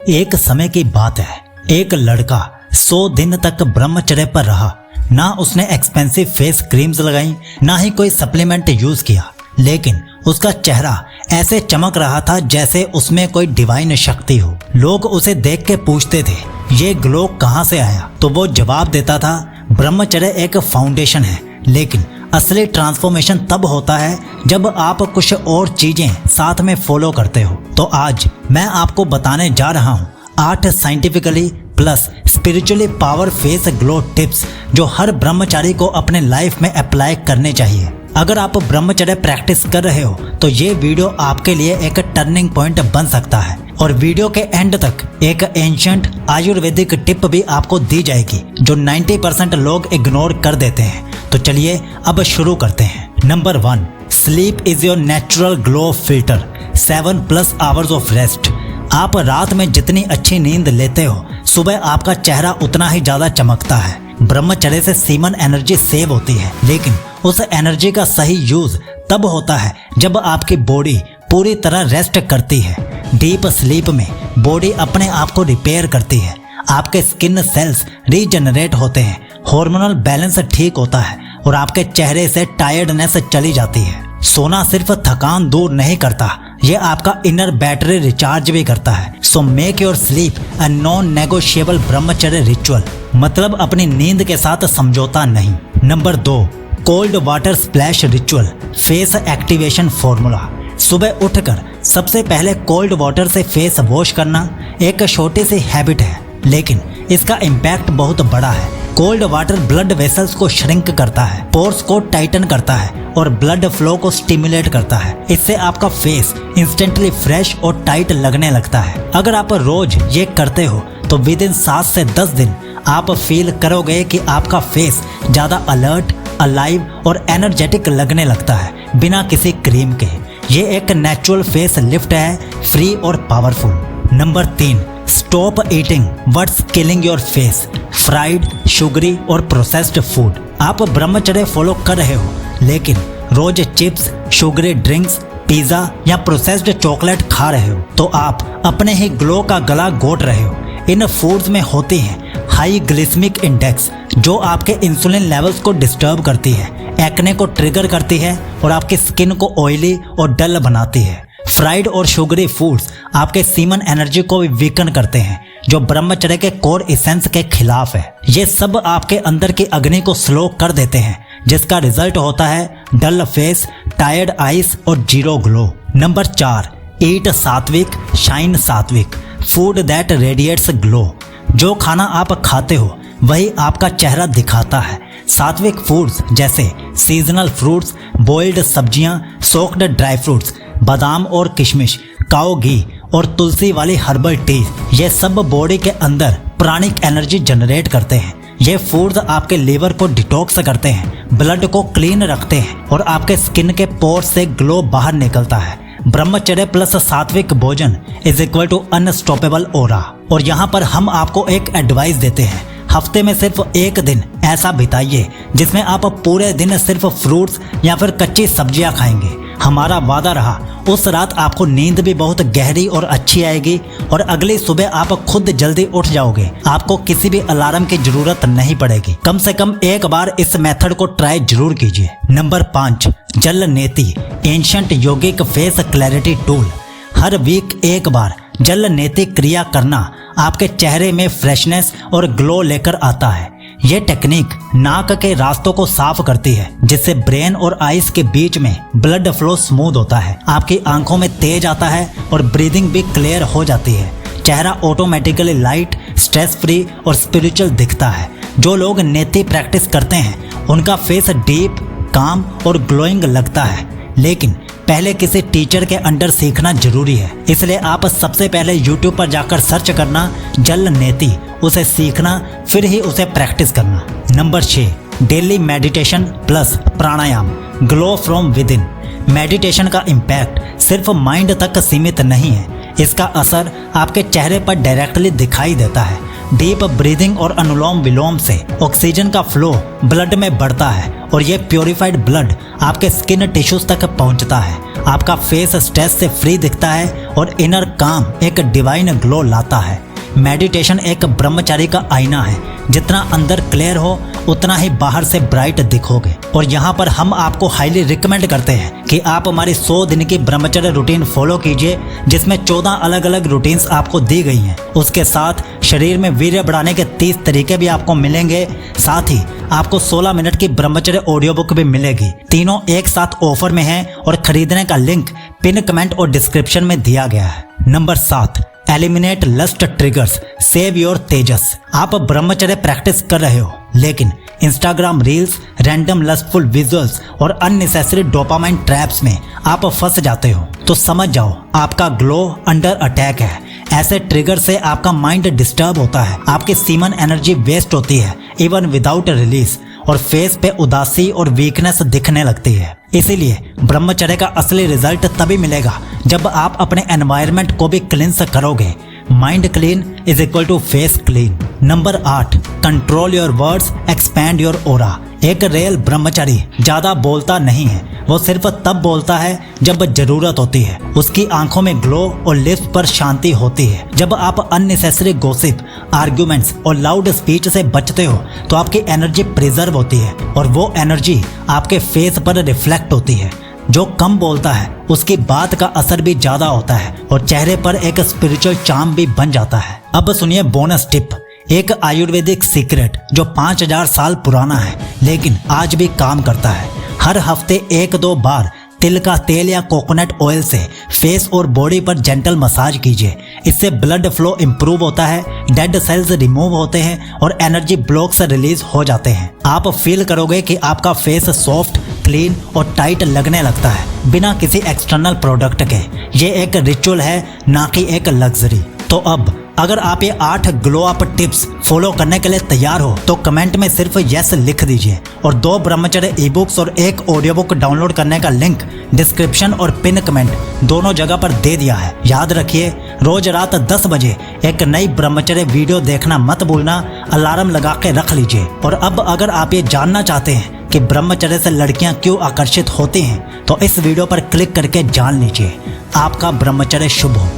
एक समय की बात है, एक लड़का 100 दिन तक ब्रह्मचर्य पर रहा। ना उसने एक्सपेंसिव फेस क्रीम्स लगाई, ना ही कोई सप्लीमेंट यूज किया, लेकिन उसका चेहरा ऐसे चमक रहा था जैसे उसमें कोई डिवाइन शक्ति हो। लोग उसे देख के पूछते थे, ये ग्लो कहाँ से आया? तो वो जवाब देता था, ब्रह्मचर्य एक फाउंडेशन है, लेकिन असली ट्रांसफॉर्मेशन तब होता है जब आप कुछ और चीजें साथ में फॉलो करते हो। तो आज मैं आपको बताने जा रहा हूँ 8 scientifically plus spiritually power face glow tips जो हर ब्रह्मचारी को अपने लाइफ में अप्लाई करने चाहिए। अगर आप ब्रह्मचर्य प्रैक्टिस कर रहे हो तो ये वीडियो आपके लिए एक टर्निंग पॉइंट बन सकता है और वीडियो के एंड तक एक एंशिएंट आयुर्वेदिक टिप भी आपको दी जाएगी जो 90% लोग इग्नोर कर देते हैं। तो चलिए अब शुरू करते हैं। Number 1, sleep is your natural glow filter. 7+ hours of rest. आप रात में जितनी अच्छी नींद लेते हो, सुबह आपका चेहरा उतना ही ज्यादा चमकता है। ब्रह्मचर्य से सीमन एनर्जी सेव होती है, लेकिन उस एनर्जी का सही यूज तब होता है जब आपकी बॉडी पूरी तरह रेस्ट करती है। डीप स्लीप में बॉडी अपने आप को रिपेयर करती है, आपके स्किन सेल्स रीजनरेट होते हैं, हार्मोनल बैलेंस ठीक होता है और आपके चेहरे से टायर्डनेस चली जाती है। सोना सिर्फ थकान दूर नहीं करता, ये आपका इनर बैटरी रिचार्ज भी करता है। So make your sleep a non negotiable ब्रह्मचर्य रिचुअल। मतलब अपनी नींद के साथ समझौता नहीं। Number 2, cold water splash ritual face activation formula. सुबह उठकर सबसे पहले कोल्ड वाटर से फेस वॉश करना एक छोटी सी हैबिट है, लेकिन इसका इम्पैक्ट बहुत बड़ा है। कोल्ड वाटर ब्लड वेसल्स को श्रिंक करता है, पोर्स को टाइटन करता है और ब्लड फ्लो को स्टिमुलेट करता है। इससे आपका फेस इंस्टेंटली फ्रेश और टाइट लगने लगता है। अगर आप रोज ये करते हो तो विद इन 7 से 10 दिन आप फील करोगे कि आपका फेस ज्यादा अलर्ट, अलाइव और एनर्जेटिक लगने लगता है बिना किसी क्रीम के। ये एक नेचुरल फेस लिफ्ट है, फ्री और powerful. Number 3, stop eating what's killing your face. Fried, sugary और प्रोसेस्ड फूड। आप ब्रह्मचर्य फॉलो कर रहे हो, लेकिन रोज चिप्स, शुगरी ड्रिंक्स, पिज्जा या प्रोसेस्ड चॉकलेट खा रहे हो तो आप अपने ही ग्लो का गला घोट रहे हो। इन फूड्स में होती है हाई ग्लिसेमिक इंडेक्स जो आपके इंसुलिन लेवल्स को डिस्टर्ब करती है, एक्ने को ट्रिगर करती है और आपकी स्किन को ऑयली और डल बनाती है। फ्राइड और शुगरी फूड्स आपके सीमन एनर्जी को भी वीकन करते हैं जो ब्रह्मचर्य के कोर एसेंस के खिलाफ है। ये सब आपके अंदर की अग्नि को स्लो कर देते हैं, जिसका रिजल्ट होता है डल फेस, टायर्ड आईज और जीरो ग्लो। नंबर 4, ईट सात्विक, शाइन सात्विक। Food that radiates glow. जो खाना आप खाते हो वही आपका चेहरा दिखाता है। सात्विक फूड्स जैसे सीजनल फ्रूट्स, बॉइल्ड सब्जियां, सोक्ड ड्राई फ्रूट्स, बादाम और किशमिश, काओ घी और तुलसी वाली हर्बल टी, ये सब बॉडी के अंदर प्राणिक एनर्जी जनरेट करते हैं। ये फूड्स आपके लीवर को डिटॉक्स करते हैं, ब्लड को क्लीन रखते हैं और आपके स्किन के पोर्स से ग्लो बाहर निकलता है। ब्रह्मचर्य प्लस सात्विक भोजन is equal to unstoppable aura. और यहाँ पर हम आपको एक एडवाइस देते हैं, हफ्ते में सिर्फ एक दिन ऐसा बिताइए जिसमें आप पूरे दिन सिर्फ फ्रूट्स या फिर कच्ची सब्जियां खाएंगे। हमारा वादा रहा, उस रात आपको नींद भी बहुत गहरी और अच्छी आएगी और अगली सुबह आप खुद जल्दी उठ जाओगे। आपको किसी भी अलार्म की जरूरत नहीं पड़ेगी। कम से कम एक बार इस मेथड को ट्राई जरूर कीजिए। नंबर 5, जल नेति एंशिएंट योगिक फेस क्लैरिटी टूल। हर वीक एक बार जल नेति क्रिया करना आपके चेहरे में फ्रेशनेस और ग्लो लेकर आता है। ये टेक्निक नाक के रास्तों को साफ करती है, जिससे ब्रेन और आईज के बीच में ब्लड फ्लो स्मूथ होता है। आपकी आंखों में तेज आता है और ब्रीदिंग भी क्लियर हो जाती है। चेहरा ऑटोमेटिकली लाइट, स्ट्रेस फ्री और स्पिरिचुअल दिखता है। जो लोग नेति प्रैक्टिस करते हैं उनका फेस डीप, काम और ग्लोइंग लगता है, लेकिन पहले किसी टीचर के अंडर सीखना जरूरी है। इसलिए आप सबसे पहले YouTube पर जाकर सर्च करना जल नेति, उसे सीखना, फिर ही उसे प्रैक्टिस करना। Number 6, daily meditation plus pranayama glow from with in. Meditation का इम्पैक्ट सिर्फ माइंड तक सीमित नहीं है, इसका असर आपके चेहरे पर डायरेक्टली दिखाई देता है। डीप ब्रीदिंग और अनुलोम विलोम से ऑक्सीजन का फ्लो ब्लड में बढ़ता है और ये प्योरीफाइड ब्लड आपके स्किन टिश्यूज तक पहुंचता है आपका फेस स्ट्रेस से फ्री दिखता है और इनर काम एक डिवाइन ग्लो लाता है। मेडिटेशन एक ब्रह्मचारी का आईना है, जितना अंदर क्लियर हो उतना ही बाहर से ब्राइट दिखोगे। और यहाँ पर हम आपको हाईली रिकमेंड करते हैं कि आप हमारी 100 दिन की ब्रह्मचर्य रूटीन फॉलो कीजिए, जिसमें 14 अलग अलग रूटीन्स आपको दी गई हैं। उसके साथ शरीर में वीर्य बढ़ाने के 30 तरीके भी आपको मिलेंगे। साथ ही आपको 16 मिनट की ब्रह्मचर्य ऑडियो बुक भी मिलेगी। तीनों एक साथ ऑफर में हैं और खरीदने का लिंक पिन कमेंट और डिस्क्रिप्शन में दिया गया है। Number 7, eliminate lust triggers, save your तेजस। आप ब्रह्मचर्य प्रैक्टिस कर रहे हो लेकिन Instagram reels, random lustful visuals और अननेसेसरी डोपामाइन ट्रैप्स में आप फंस जाते हो तो समझ जाओ आपका ग्लो अंडर अटैक है। ऐसे ट्रिगर से आपका माइंड डिस्टर्ब होता है, आपकी सीमन एनर्जी वेस्ट होती है इवन विदाउट रिलीज, और फेस पे उदासी और वीकनेस दिखने लगती है। इसीलिए ब्रह्मचर्य का असली रिजल्ट तभी मिलेगा जब आप अपने एनवायरनमेंट को भी क्लींस करोगे। Mind clean is equal to face clean. Number 8, control your words, expand your aura. एक रियल ब्रह्मचारी ज्यादा बोलता नहीं है, वो सिर्फ तब बोलता है जब जरूरत होती है। उसकी आंखों में ग्लो और लिप्स पर शांति होती है। जब आप अननेसेसरी गॉसिप, आर्ग्यूमेंट्स और लाउड स्पीच से बचते हो तो आपकी एनर्जी प्रिजर्व होती है और वो एनर्जी आपके फेस पर रिफ्लेक्ट होती है। जो कम बोलता है उसकी बात का असर भी ज्यादा होता है और चेहरे पर एक स्पिरिचुअल चार्म भी बन जाता है। अब सुनिए बोनस टिप, एक आयुर्वेदिक सीक्रेट जो 5000 साल पुराना है लेकिन आज भी काम करता है। हर हफ्ते 1-2 बार तिल का तेल या कोकोनट ऑयल से फेस और बॉडी पर जेंटल मसाज कीजिए। इससे ब्लड फ्लो इंप्रूव होता है, डेड सेल्स रिमूव होते हैं और एनर्जी ब्लॉक्स रिलीज हो जाते हैं। आप फील करोगे कि आपका फेस सॉफ्ट, क्लीन और टाइट लगने लगता है बिना किसी एक्सटर्नल प्रोडक्ट के। ये एक रिचुअल है, ना कि एक लग्जरी। तो अब अगर आप ये 8 ग्लो अप टिप्स फॉलो करने के लिए तैयार हो तो कमेंट में सिर्फ यस लिख दीजिए। और 2 ब्रह्मचर्य ई बुक्स और 1 ऑडियो बुक डाउनलोड करने का लिंक डिस्क्रिप्शन और पिन कमेंट दोनों जगह पर दे दिया है। याद रखिए, रोज रात 10 बजे एक नई ब्रह्मचर्य वीडियो देखना मत भूलना। अलार्म लगा के रख लीजिए। और अब अगर आप ये जानना चाहते हैं कि ब्रह्मचर्य से लड़कियां क्यों आकर्षित होती हैं तो इस वीडियो पर क्लिक करके जान लीजिए। आपका ब्रह्मचर्य शुभ हो।